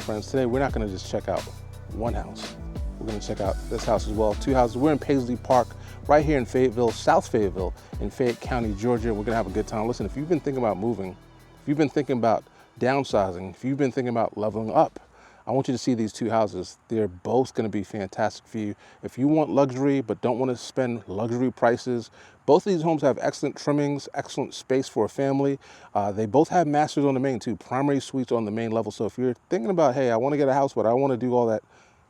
friends. Today we're not going to just check out one house. We're going to check out this house as well. Two houses. We're in Paisley Park, right here in Fayetteville, South Fayetteville, in Fayette County, Georgia. We're going to have a good time. Listen, if you've been thinking about moving, if you've been thinking about downsizing, if you've been thinking about leveling up, I want you to see these two houses. They're both going to be fantastic for you. If you want luxury but don't want to spend luxury prices, both of these homes have excellent trimmings, excellent space for a family. They both have masters on the main too, primary suites on the main level. So if you're thinking about, hey, I want to get a house, but I want to do all that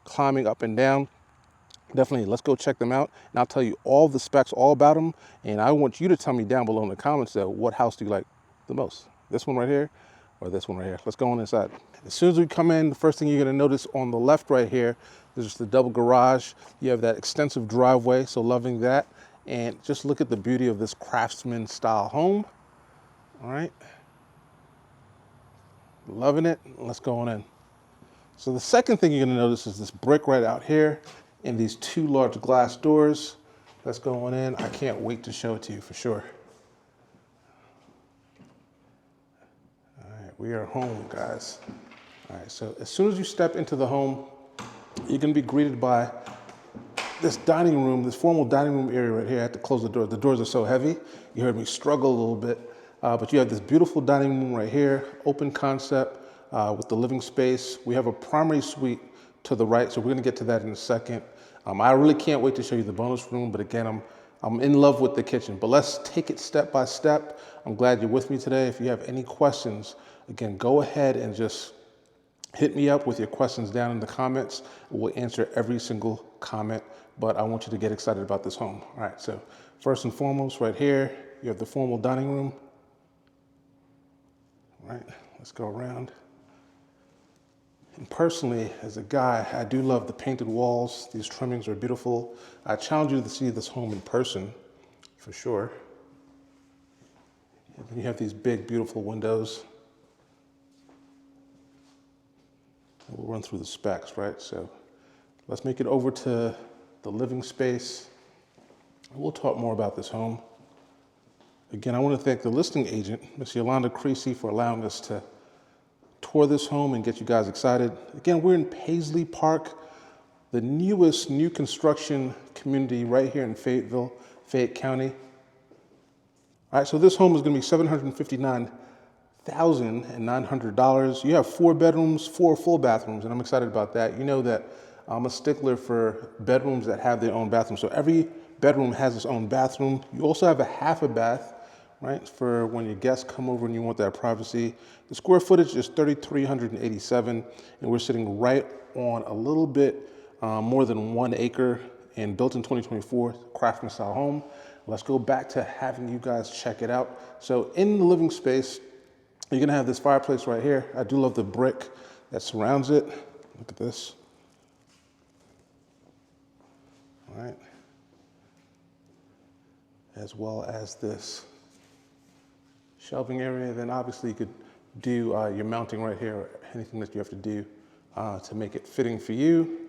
climbing up and down, definitely let's go check them out. And I'll tell you all the specs, all about them. And I want you to tell me down below in the comments though, what house do you like the most? This one right here or this one right here? Let's go on inside. As soon as we come in, the first thing you're gonna notice on the left right here, there's just the double garage. You have that extensive driveway, so loving that. And just look at the beauty of this craftsman style home. All right. Loving it. Let's go on in. So the second thing you're gonna notice is this brick right out here and these two large glass doors. Let's go on in. I can't wait to show it to you for sure. All right, we are home, guys. All right, so as soon as you step into the home, you're gonna be greeted by this dining room, this formal dining room area right here. I have to close the door. The doors are so heavy. You heard me struggle a little bit, but you have this beautiful dining room right here, open concept with the living space. We have a primary suite to the right, so we're gonna get to that in a second. I really can't wait to show you the bonus room, but again, I'm in love with the kitchen, but let's take it step by step. I'm glad you're with me today. If you have any questions, again, go ahead and just hit me up with your questions down in the comments. We'll answer every single comment, but I want you to get excited about this home. All right, so first and foremost, right here, you have the formal dining room. All right, let's go around. And personally, as a guy, I do love the painted walls. These trimmings are beautiful. I challenge you to see this home in person, for sure. And then you have these big, beautiful windows. We'll run through the specs, right? So let's make it over to the living space. We'll talk more about this home. Again, I want to thank the listing agent, Miss Yolanda Creasy, for allowing us to tour this home and get you guys excited. Again, we're in Paisley Park, the newest new construction community right here in Fayetteville, Fayette County. All right, so this home is going to be $759,900. You have 4 bedrooms, 4 full bathrooms, and I'm excited about that. You know that I'm a stickler for bedrooms that have their own bathroom. So every bedroom has its own bathroom. You also have a half a bath, right, for when your guests come over and you want that privacy. The square footage is 3,387, and we're sitting right on a little bit more than 1 acre and built in 2024 craftsman style home. Let's go back to having you guys check it out. So in the living space, you're gonna have this fireplace right here. I do love the brick that surrounds it. Look at this. All right. As well as this shelving area. Then obviously you could do your mounting right here, or anything that you have to do to make it fitting for you.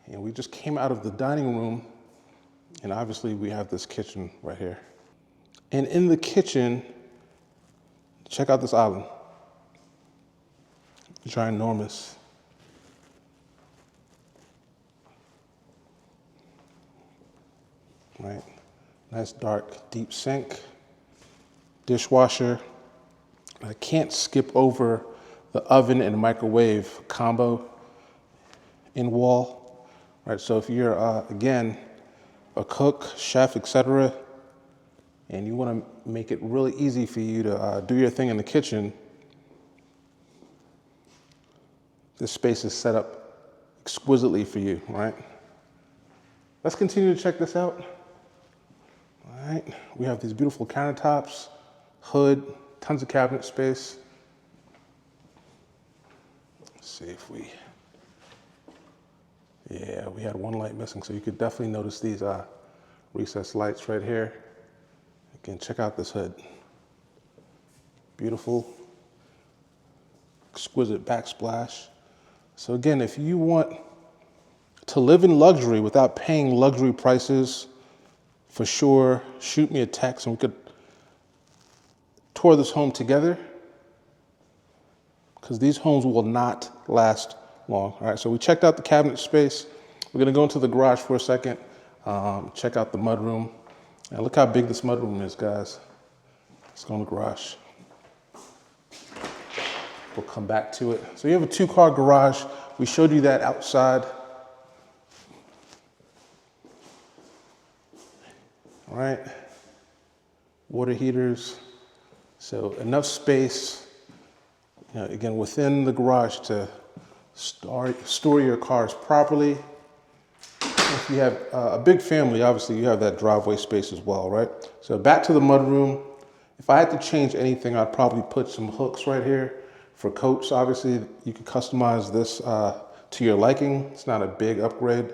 And we just came out of the dining room, and obviously we have this kitchen right here. And in the kitchen, check out this island. Ginormous. Right. Nice dark, deep sink. Dishwasher. I can't skip over the oven and microwave combo in wall. Right, so if you're, again, a cook, chef, etc., and you want to make it really easy for you to do your thing in the kitchen, this space is set up exquisitely for you, right? Let's continue to check this out. All right, we have these beautiful countertops, hood, tons of cabinet space. Let's see if we, yeah, we had one light missing, so you could definitely notice these recessed lights right here. Again, check out this hood. Beautiful, exquisite backsplash. So again, if you want to live in luxury without paying luxury prices, for sure, shoot me a text and we could tour this home together, because these homes will not last long. All right, so we checked out the cabinet space. We're gonna go into the garage for a second, check out the mudroom. And look how big this mudroom is, guys. Let's go in the garage. We'll come back to it. So you have a 2-car garage. We showed you that outside. All right, water heaters. So enough space, you know, again, within the garage to store your cars properly. If you have a big family, obviously you have that driveway space as well, right? So back to the mudroom. If I had to change anything, I'd probably put some hooks right here for coats. Obviously, you can customize this to your liking. It's not a big upgrade,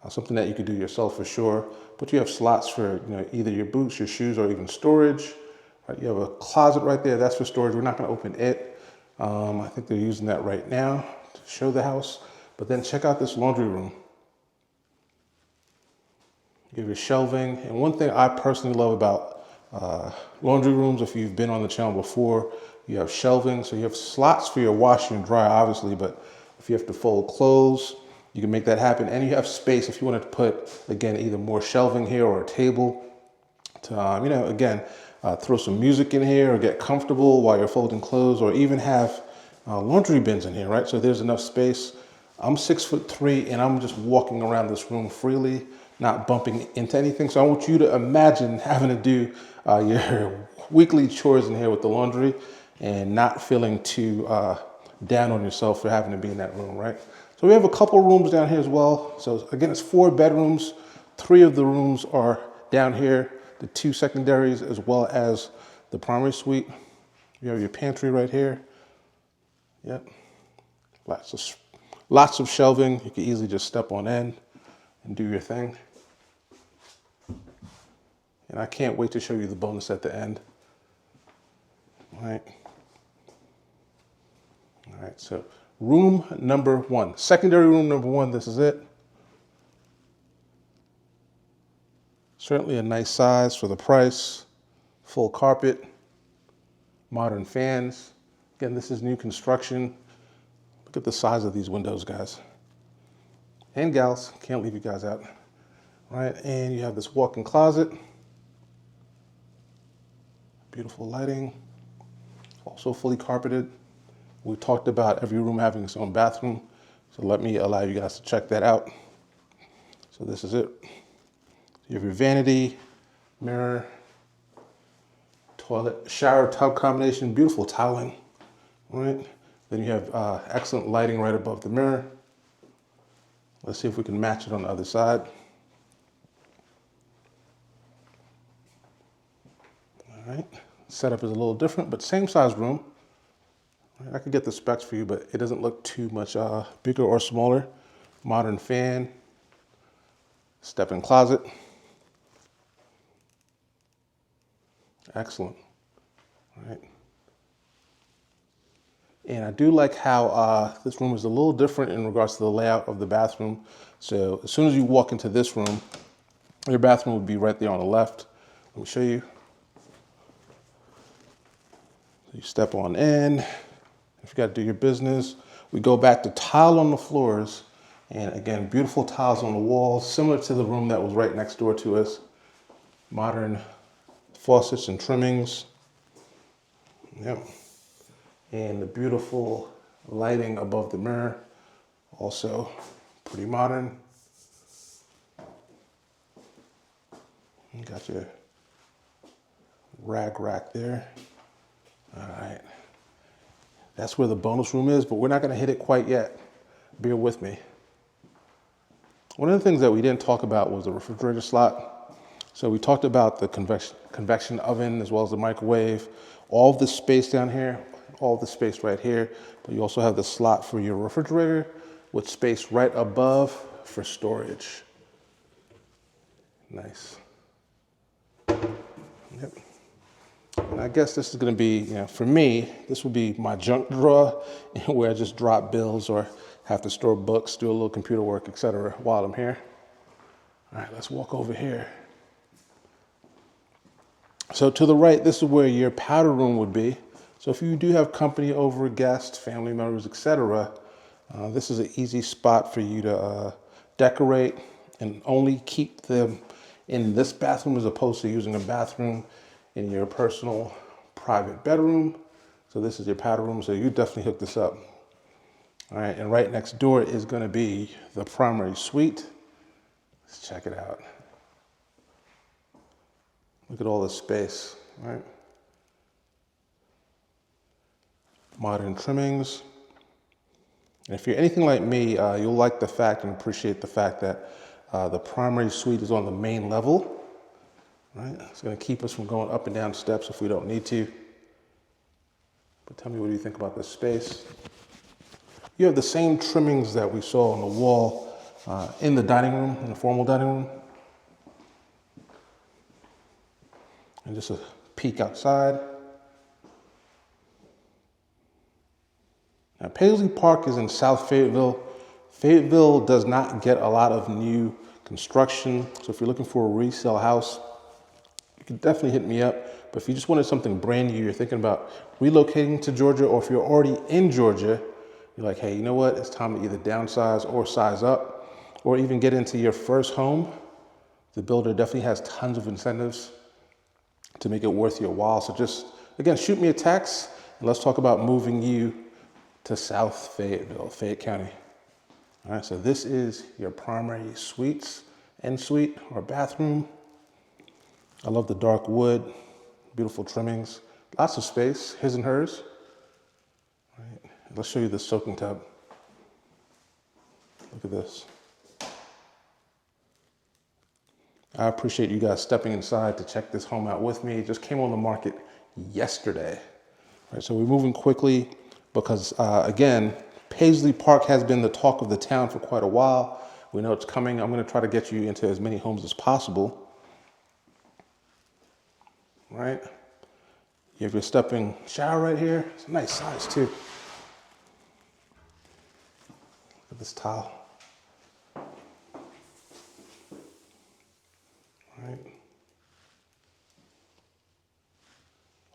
something that you could do yourself for sure. But you have slots for, you know, either your boots, your shoes, or even storage. Right? You have a closet right there. That's for storage. We're not going to open it. I think they're using that right now to show the house. But then check out this laundry room. You have your shelving. And one thing I personally love about laundry rooms, if you've been on the channel before, you have shelving. So you have slots for your washer and dryer, obviously, but if you have to fold clothes, you can make that happen. And you have space if you wanted to put, again, either more shelving here or a table to, you know, again, throw some music in here or get comfortable while you're folding clothes, or even have laundry bins in here, right? So there's enough space. I'm 6'3" and I'm just walking around this room freely, not bumping into anything. So I want you to imagine having to do your weekly chores in here with the laundry and not feeling too down on yourself for having to be in that room, right? So we have a couple rooms down here as well. So again, it's 4 bedrooms. 3 of the rooms are down here, the 2 secondaries, as well as the primary suite. You have your pantry right here. Yep. Lots of shelving. You can easily just step on in and do your thing. And I can't wait to show you the bonus at the end. All right. All right, so room number 1, secondary room number 1, this is it. Certainly a nice size for the price. Full carpet, modern fans. Again, this is new construction. Look at the size of these windows, guys. And gals, can't leave you guys out. All right, and you have this walk-in closet. Beautiful lighting. Also fully carpeted. We talked about every room having its own bathroom, so let me allow you guys to check that out. So this is it. You have your vanity, mirror, toilet, shower, tub combination, beautiful tiling, right? Then you have excellent lighting right above the mirror. Let's see if we can match it on the other side. All right, setup is a little different, but same size room. I could get the specs for you, but it doesn't look too much bigger or smaller. Modern fan, step-in closet. Excellent. All right. And I do like how this room is a little different in regards to the layout of the bathroom. So as soon as you walk into this room, your bathroom would be right there on the left. Let me show you. You step on in. If you got to do your business, we go back to tile on the floors. And again, beautiful tiles on the walls, similar to the room that was right next door to us. Modern faucets and trimmings. Yep. And the beautiful lighting above the mirror, also pretty modern. You got your rag rack there. All right. That's where the bonus room is, but we're not gonna hit it quite yet. Bear with me. One of the things that we didn't talk about was the refrigerator slot. So we talked about the convection oven as well as the microwave, all of the space down here, all of the space right here, but you also have the slot for your refrigerator with space right above for storage. Nice. Yep. And I guess this is gonna be, you know, for me, this would be my junk drawer where I just drop bills or have to store books, do a little computer work, etc. while I'm here. All right, let's walk over here. So to the right, this is where your powder room would be. So if you do have company over, guests, family members, etc., This is an easy spot for you to decorate and only keep them in this bathroom as opposed to using a bathroom in your personal private bedroom. So this is your powder room, so you definitely hook this up. All right, and right next door is gonna be the primary suite. Let's check it out. Look at all this space, right? Modern trimmings. And if you're anything like me, you'll like the fact and appreciate the fact that the primary suite is on the main level, right? It's gonna keep us from going up and down steps if we don't need to. But tell me, what do you think about this space? You have the same trimmings that we saw on the wall in the dining room, in the formal dining room. And just a peek outside. Now, Paisley Park is in South Fayetteville. Fayetteville does not get a lot of new construction. So if you're looking for a resale house, you can definitely hit me up. But if you just wanted something brand new, you're thinking about relocating to Georgia, or if you're already in Georgia, you're like, hey, you know what? It's time to either downsize or size up, or even get into your first home. The builder definitely has tons of incentives to make it worth your while. So just, again, shoot me a text and let's talk about moving you to South Fayetteville, Fayette County. All right, so this is your primary suites, en-suite or bathroom. I love the dark wood, beautiful trimmings, lots of space, his and hers. All right, let's show you the soaking tub. Look at this. I appreciate you guys stepping inside to check this home out with me. It just came on the market yesterday. All right, so we're moving quickly because, again, Paisley Park has been the talk of the town for quite a while. We know it's coming. I'm going to try to get you into as many homes as possible. All right? You have your stepping shower right here. It's a nice size, too. Look at this tile. Right.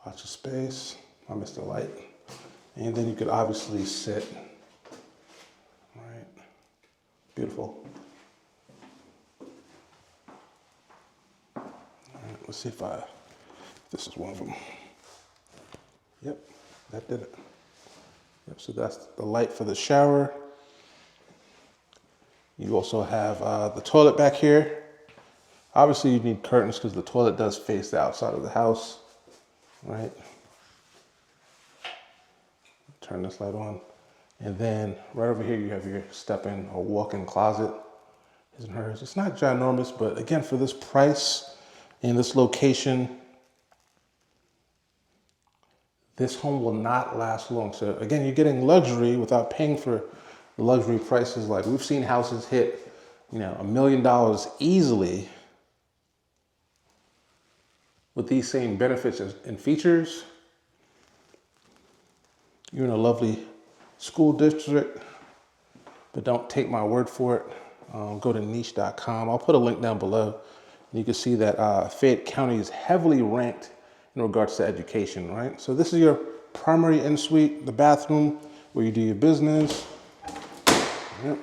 Lots of space. I missed the light. And then you could obviously sit. Right. Beautiful. All right, let's see if this is one of them. Yep, that did it. Yep, so that's the light for the shower. You also have the toilet back here. Obviously, you need curtains because the toilet does face the outside of the house, right? Turn this light on. And then right over here, you have your step-in or walk-in closet. His and hers. It's not ginormous, but again, for this price and this location, this home will not last long. So again, you're getting luxury without paying for the luxury prices. Like we've seen houses hit, $1 million easily with these same benefits and features. You're in a lovely school district, but don't take my word for it. Go to niche.com. I'll put a link down below. And you can see that Fayette County is heavily ranked in regards to education, right? So this is your primary en-suite, the bathroom where you do your business. Yep.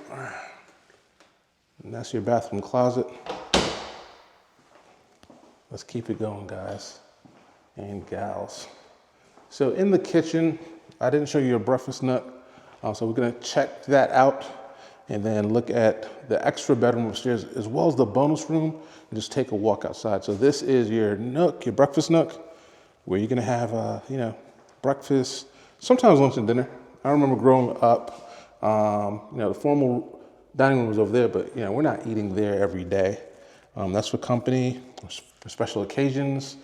And that's your bathroom closet. Let's keep it going, guys and gals. So in the kitchen, I didn't show you your breakfast nook. So we're gonna check that out and then look at the extra bedroom upstairs as well as the bonus room and just take a walk outside. So this is your nook, your breakfast nook, where you're gonna have, breakfast, sometimes lunch and dinner. I remember growing up, the formal dining room was over there, but we're not eating there every day. That's for company, for special occasions,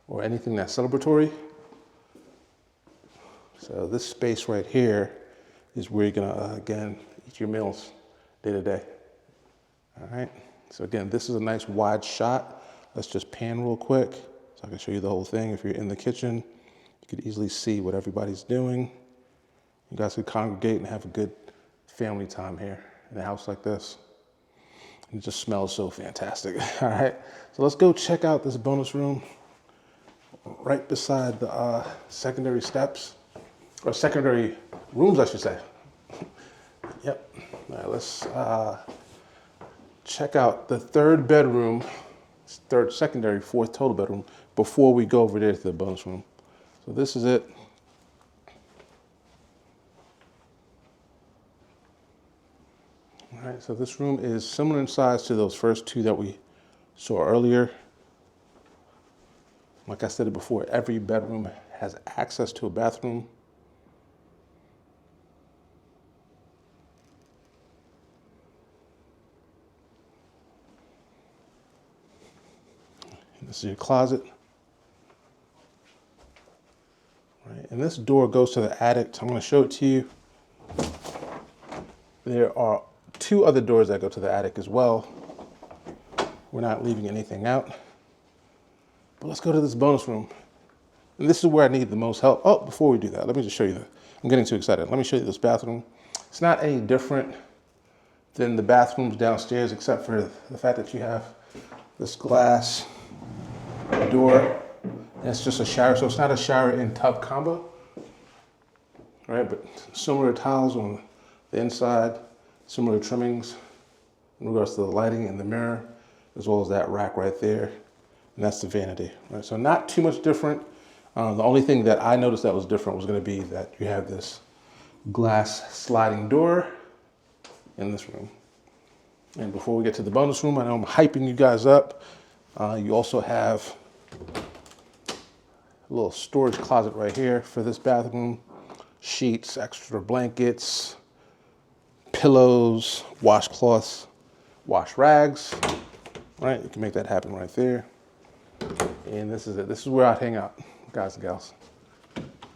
or anything that's celebratory. So this space right here is where you're gonna, again, eat your meals day to day. All right, so again, this is a nice wide shot. Let's just pan real quick so I can show you the whole thing. If you're in the kitchen, you could easily see what everybody's doing. You guys could congregate and have a good family time here in a house like this. It just smells so fantastic. All right, so let's go check out this bonus room right beside the secondary steps, or secondary rooms, I should say. Yep. All right, let's check out the third bedroom, third secondary, fourth total bedroom before we go over there to the bonus room. So this is it. All right, so this room is similar in size to those first two that we saw earlier. Like I said before, every bedroom has access to a bathroom. And this is your closet. Right, and this door goes to the attic. So I'm going to show it to you. There are two other doors that go to the attic as well. We're not leaving anything out. But let's go to this bonus room. And this is where I need the most help. Oh, before we do that, let me just show you I'm getting too excited. Let me show you this bathroom. It's not any different than the bathrooms downstairs, except for the fact that you have this glass door. And it's just a shower, so it's not a shower and tub combo. Right, but similar tiles on the inside, similar trimmings in regards to the lighting and the mirror, as well as that rack right there. And that's the vanity, right? So not too much different. The only thing that I noticed that was different was going to be that you have this glass sliding door in this room. And before we get to the bonus room, I know I'm hyping you guys up. You also have a little storage closet right here for this bathroom. Sheets, extra blankets, pillows, washcloths, wash rags. Right, you can make that happen right there. And this is it. This is where I'd hang out, guys and gals.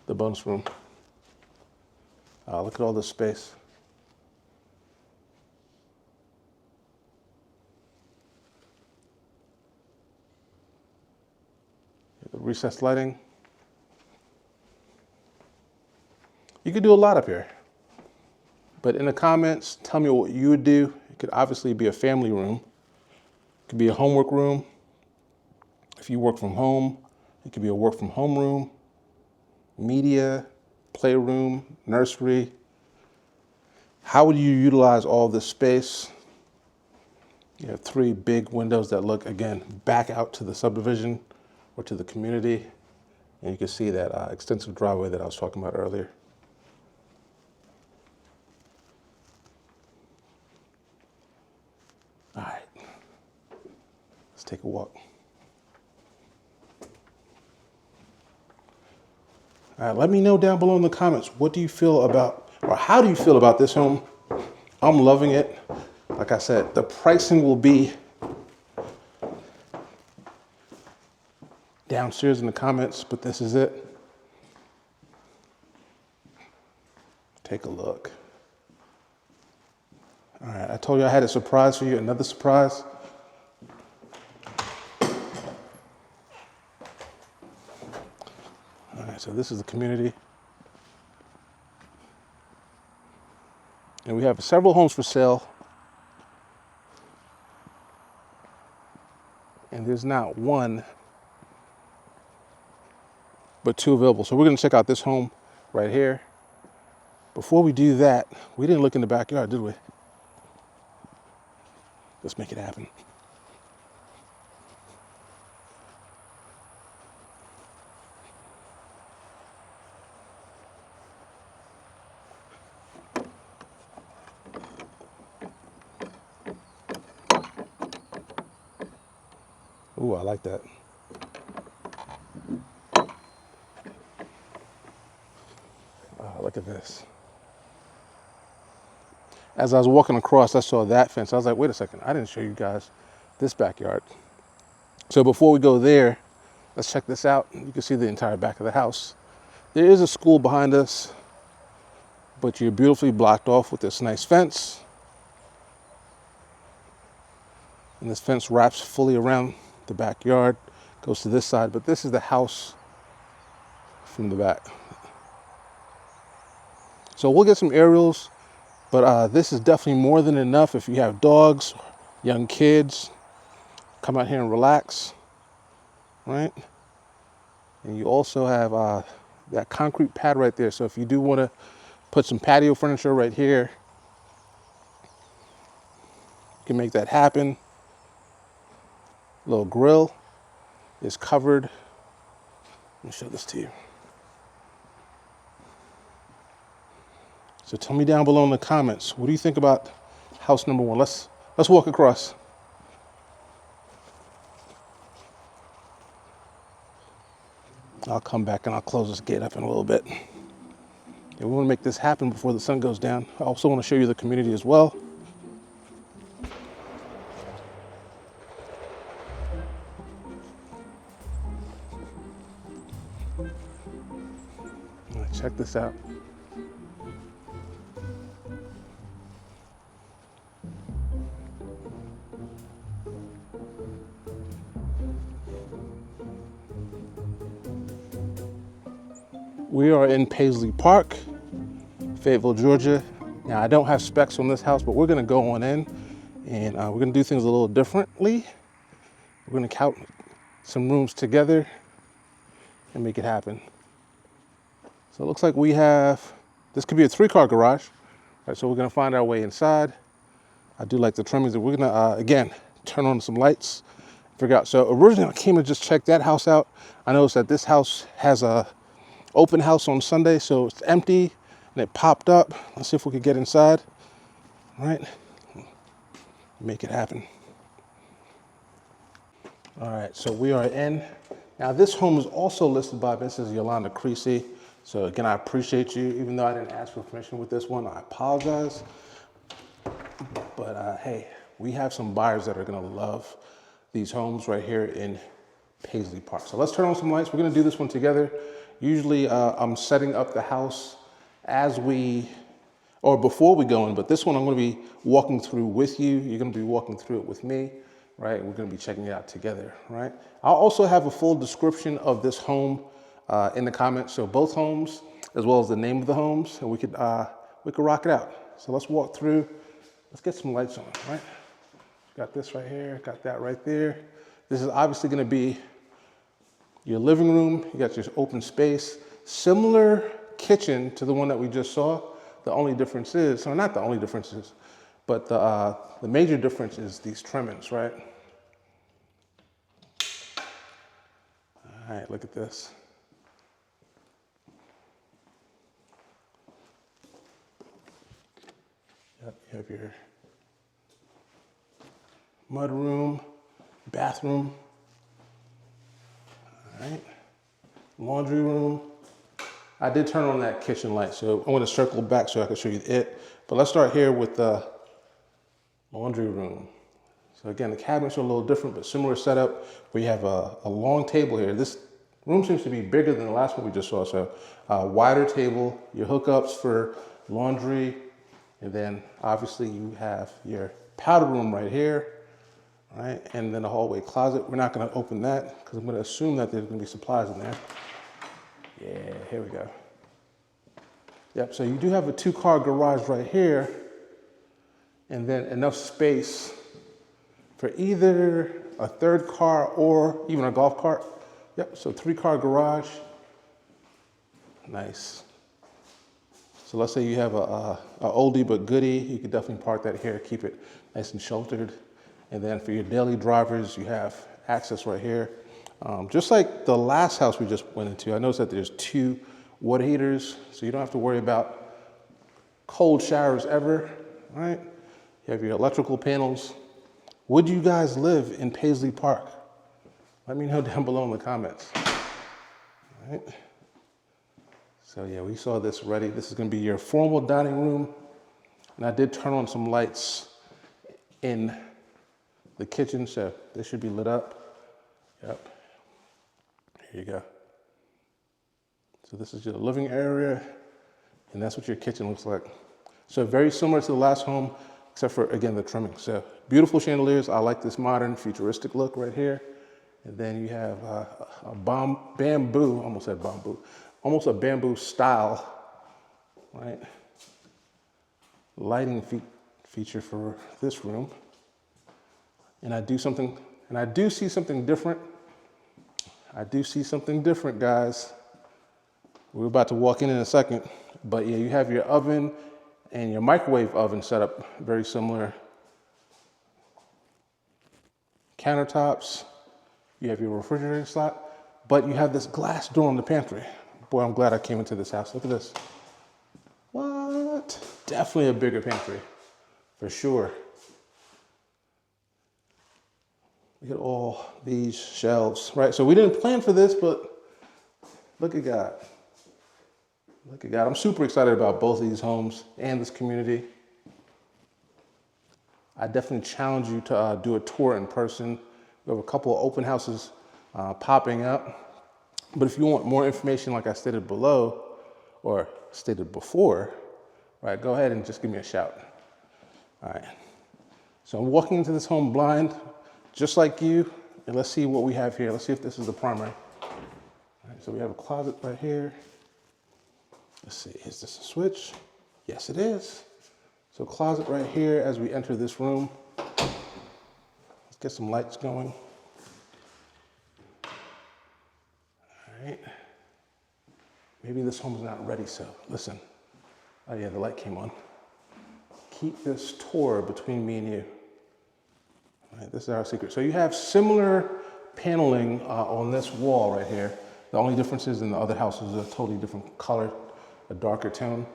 The bonus room. Look at all this space. The recessed lighting. You could do a lot up here. But in the comments, tell me what you would do. It could obviously be a family room. It could be a homework room. If you work from home, it could be a work from home room, media, playroom, nursery. How would you utilize all this space? You have three big windows that look, again, back out to the subdivision or to the community. And you can see that extensive driveway that I was talking about earlier. All right, let's take a walk. All right, let me know down below in the comments, what do you feel about, or how do you feel about this home? I'm loving it. Like I said, the pricing will be downstairs in the comments, but this is it. Take a look. All right, I told you I had a surprise for you, another surprise. All right, so this is the community. And we have several homes for sale. And there's not one, but two available. So we're gonna check out this home right here. Before we do that, we didn't look in the backyard, did we? Let's make it happen. Ooh, I like that. Look at this. As I was walking across, I saw that fence. I was like, wait a second, I didn't show you guys this backyard. So before we go there, let's check this out. You can see the entire back of the house. There is a school behind us, but you're beautifully blocked off with this nice fence. And this fence wraps fully around the backyard, goes to this side, but this is the house from the back. So we'll get some aerials, but this is definitely more than enough if you have dogs, young kids, come out here and relax, right? And you also have that concrete pad right there. So if you do want to put some patio furniture right here, can make that happen. Little grill is covered. Let me show this to you. So tell me down below in the comments, what do you think about house number one? Let's walk across. I'll come back and I'll close this gate up in a little bit. Yeah, we want to make this happen before the sun goes down. I also want to show you the community as well. Check this out. We are in Paisley Park, Fayetteville, Georgia. Now, I don't have specs on this house, but we're gonna go on in and we're gonna do things a little differently. We're gonna count some rooms together and make it happen. So it looks like we have, this could be a 3-car garage. All right, so we're gonna find our way inside. I do like the trimmings. We're gonna, again, turn on some lights, figure out. So originally I came to just check that house out. I noticed that this house has a open house on Sunday, so it's empty and it popped up. Let's see if we could get inside. All right, make it happen. All right, so we are in. Now this home is also listed by Mrs. Yolanda Creasy. So again, I appreciate you, even though I didn't ask for permission with this one, I apologize. But hey, we have some buyers that are gonna love these homes right here in Paisley Park. So let's turn on some lights. We're gonna do this one together. Usually I'm setting up the house before we go in, but this one I'm gonna be walking through with you. You're gonna be walking through it with me, right? We're gonna be checking it out together, right? I'll also have a full description of this home in the comments. So both homes, as well as the name of the homes, and we could rock it out. So let's walk through. Let's get some lights on, right? Got this right here, got that right there. This is obviously gonna be your living room. You got your open space, similar kitchen to the one that we just saw. The only difference is, or not the only difference is, but the major difference is these trimmings, right? All right, look at this. Yep, you have your mud room, bathroom. All right, laundry room. I did turn on that kitchen light, so I'm gonna circle back so I can show you it. But let's start here with the laundry room. So again, the cabinets are a little different, but similar setup. We have a long table here. This room seems to be bigger than the last one we just saw. So wider table, your hookups for laundry, and then obviously you have your powder room right here. Right, and then a hallway closet. We're not going to open that because I'm going to assume that there's going to be supplies in there. Yeah, here we go. Yep, so you do have a 2-car garage right here, and then enough space for either a 3rd car or even a golf cart. Yep, so 3-car garage. Nice. So let's say you have a oldie but goodie. You could definitely park that here, keep it nice and sheltered. And then for your daily drivers, you have access right here. Just like the last house we just went into, I noticed that there's 2 water heaters, so you don't have to worry about cold showers ever, right? You have your electrical panels. Would you guys live in Paisley Park? Let me know down below in the comments. All right. So yeah, we saw this already. This is gonna be your formal dining room. And I did turn on some lights in the kitchen, so this should be lit up. Yep, here you go. So this is your living area, and that's what your kitchen looks like. So very similar to the last home, except for, again, the trimming. So beautiful chandeliers. I like this modern futuristic look right here. And then you have a bamboo, almost said bamboo, almost a bamboo style, right? Lighting feature for this room. And I do see something different. I do see something different, guys. We're about to walk in a second, but yeah, you have your oven and your microwave oven set up very similar countertops. You have your refrigerator slot, but you have this glass door in the pantry. Boy, I'm glad I came into this house. Look at this. What? Definitely a bigger pantry, for sure. Look at all these shelves, right? So we didn't plan for this, but look at God. Look at God. I'm super excited about both of these homes and this community. I definitely challenge you to do a tour in person. We have a couple of open houses popping up. But if you want more information, like I stated below, or stated before, right, go ahead and just give me a shout. All right. So I'm walking into this home blind, just like you, and let's see what we have here. Let's see if this is the primary. All right, so we have a closet right here. Let's see, is this a switch? Yes, it is. So closet right here as we enter this room. Let's get some lights going. All right. Maybe this home's not ready, so listen. Oh yeah, the light came on. Keep this tour between me and you. All right, this is our secret. So you have similar paneling on this wall right here. The only difference is in the other houses a totally different color, a darker tone.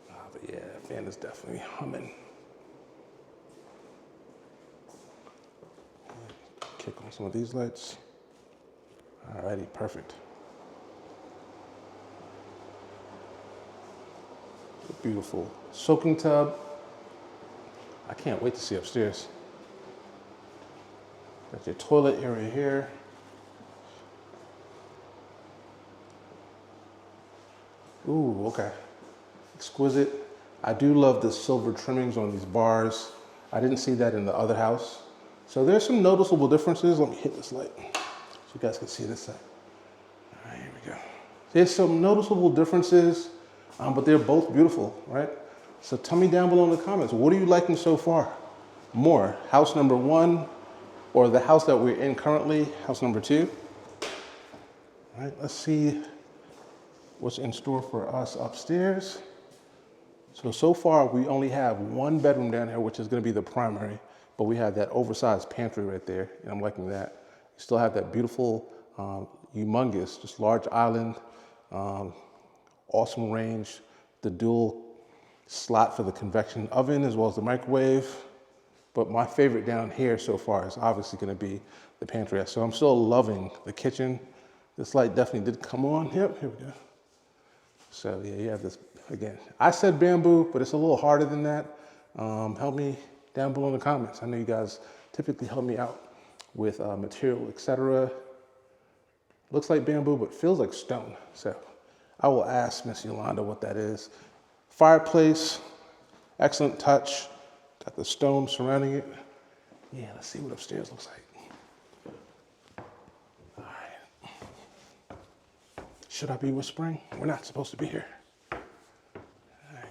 But yeah, that fan is definitely humming. Kick on some of these lights. Alrighty, perfect. Beautiful soaking tub. I can't wait to see upstairs. Got your toilet area here. Ooh, okay. Exquisite. I do love the silver trimmings on these bars. I didn't see that in the other house. So there's some noticeable differences. Let me hit this light so you guys can see this side. All right, here we go. There's some noticeable differences, but they're both beautiful, right? So tell me down below in the comments, what are you liking so far? More, house number 1 or the house that we're in currently, house number 2? All right, let's see what's in store for us upstairs. So far we only have 1 bedroom down here, which is gonna be the primary, but we have that oversized pantry right there, and I'm liking that. You still have that beautiful, humongous, just large island, awesome range, the dual slot for the convection oven as well as the microwave. But my favorite down here so far is obviously gonna be the pantry. So I'm still loving the kitchen. This light definitely did come on. Yep, here we go. So yeah, you have this, again, I said bamboo, but it's a little harder than that. Help me down below in the comments. I know you guys typically help me out with material, etc. Looks like bamboo, but feels like stone. So I will ask Miss Yolanda what that is. Fireplace, excellent touch. Got the stone surrounding it. Yeah, let's see what upstairs looks like. All right. Should I be whispering? We're not supposed to be here. All right,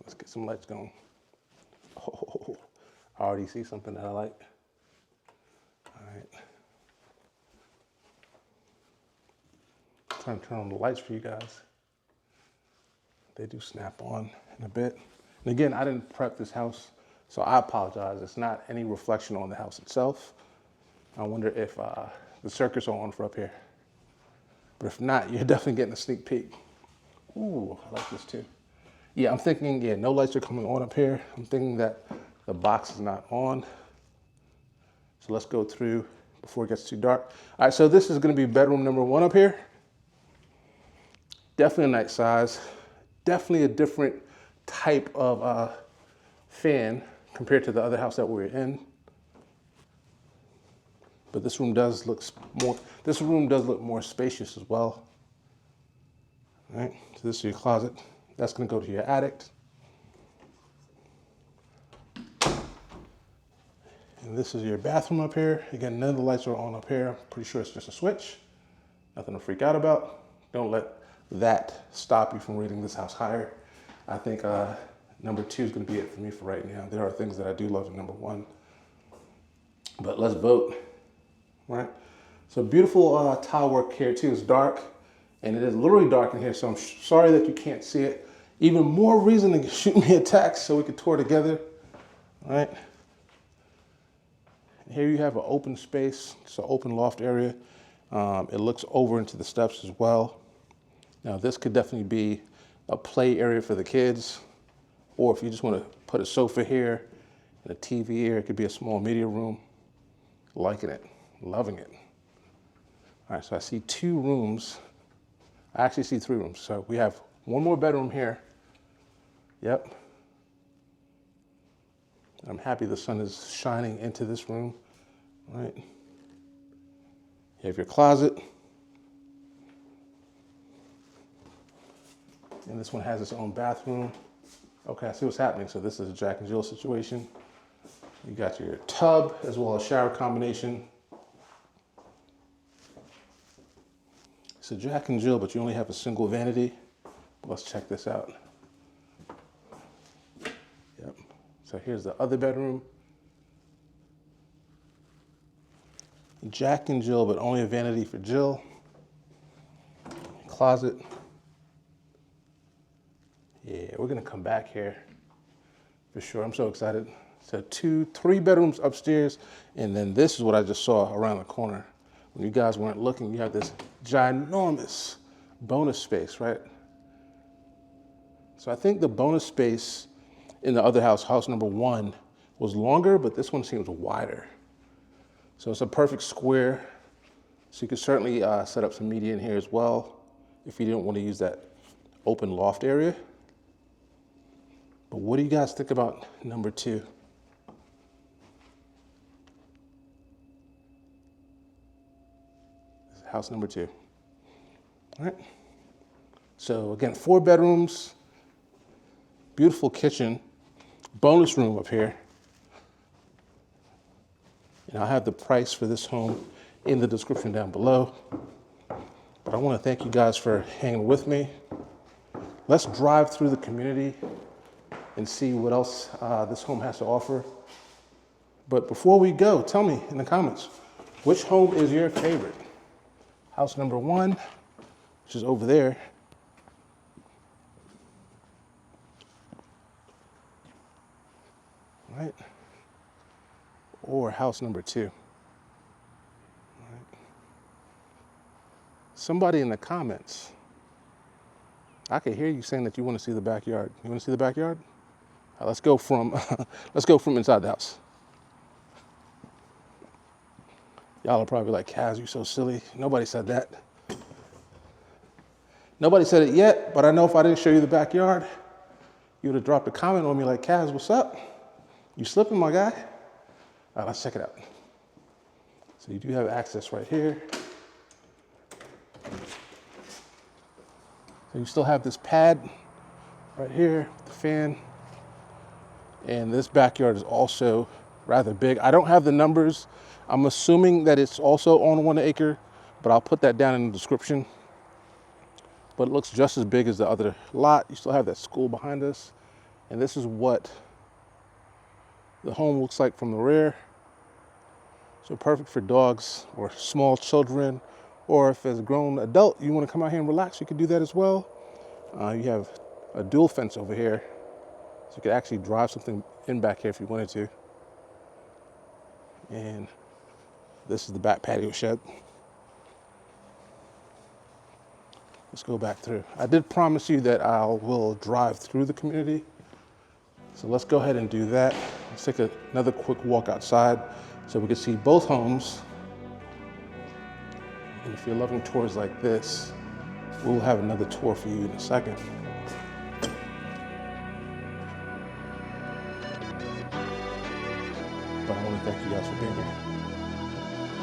let's get some lights going. Oh, I already see something that I like. All right. Trying to turn on the lights for you guys. They do snap on in a bit. And again, I didn't prep this house, so I apologize. It's not any reflection on the house itself. I wonder if the circuits are on for up here. But if not, you're definitely getting a sneak peek. Ooh, I like this too. Yeah, I'm thinking, yeah, no lights are coming on up here. I'm thinking that the box is not on. So let's go through before it gets too dark. All right, so this is gonna be bedroom number 1 up here. Definitely a nice size. Definitely a different type of fan compared to the other house that we were in. But this room does look more spacious as well. All right, so this is your closet. That's gonna go to your attic. And this is your bathroom up here. Again, none of the lights are on up here. I'm pretty sure it's just a switch. Nothing to freak out about. Don't let that stop you from rating this house higher. I think number 2 is going to be it for me for right now. There are things that I do love in number 1, but let's vote, right? So beautiful tile work here too. It's dark, and it is literally dark in here, so I'm sorry that you can't see it. Even more reason to shoot me a text so we could tour together. All right. And here you have an open space. It's an open loft area. It looks over into the steps as well. Now this could definitely be a play area for the kids, or if you just want to put a sofa here and a TV here, it could be a small media room. Liking it, loving it. All right, so I see 2 rooms. I actually see 3 rooms. So we have one more bedroom here. Yep. I'm happy the sun is shining into this room. All right. You have your closet. And this one has its own bathroom. Okay, I see what's happening. So this is a Jack and Jill situation. You got your tub as well as shower combination. It's a Jack and Jill, but you only have a single vanity. Let's check this out. Yep. So here's the other bedroom. Jack and Jill, but only a vanity for Jill. Closet. Yeah, we're gonna come back here for sure. I'm so excited. So 3 bedrooms upstairs, and then this is what I just saw around the corner. When you guys weren't looking, you have this ginormous bonus space, right? So I think the bonus space in the other house, house number 1, was longer, but this one seems wider. So it's a perfect square. So you could certainly set up some media in here as well if you didn't want to use that open loft area. But what do you guys think about number 2? This is house number 2. All right. So again, 4 bedrooms, beautiful kitchen, bonus room up here. And I'll have the price for this home in the description down below. But I want to thank you guys for hanging with me. Let's drive through the community and see what else this home has to offer. But before we go, tell me in the comments, which home is your favorite? House number 1, which is over there. Right? Or house number 2. Right. Somebody in the comments, I can hear you saying that you want to see the backyard. You want to see the backyard? Let's go from let's go from inside the house. Y'all are probably like, Kaz, you so silly. Nobody said that. Nobody said it yet, but I know if I didn't show you the backyard, you would have dropped a comment on me like, Kaz, what's up? You slipping, my guy? All right, let's check it out. So you do have access right here. So you still have this pad right here, the fan. And this backyard is also rather big. I don't have the numbers. I'm assuming that it's also on 1 acre, but I'll put that down in the description. But it looks just as big as the other lot. You still have that school behind us. And this is what the home looks like from the rear. So perfect for dogs or small children, or if as a grown adult you want to come out here and relax, you can do that as well. You have a dual fence over here, so you could actually drive something in back here if you wanted to. And this is the back patio shed. Let's go back through. I did promise you that I will drive through the community. So let's go ahead and do that. Let's take another quick walk outside so we can see both homes. And if you're loving tours like this, we'll have another tour for you in a second. But I want to thank you guys for being here.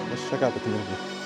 Let's check out the community.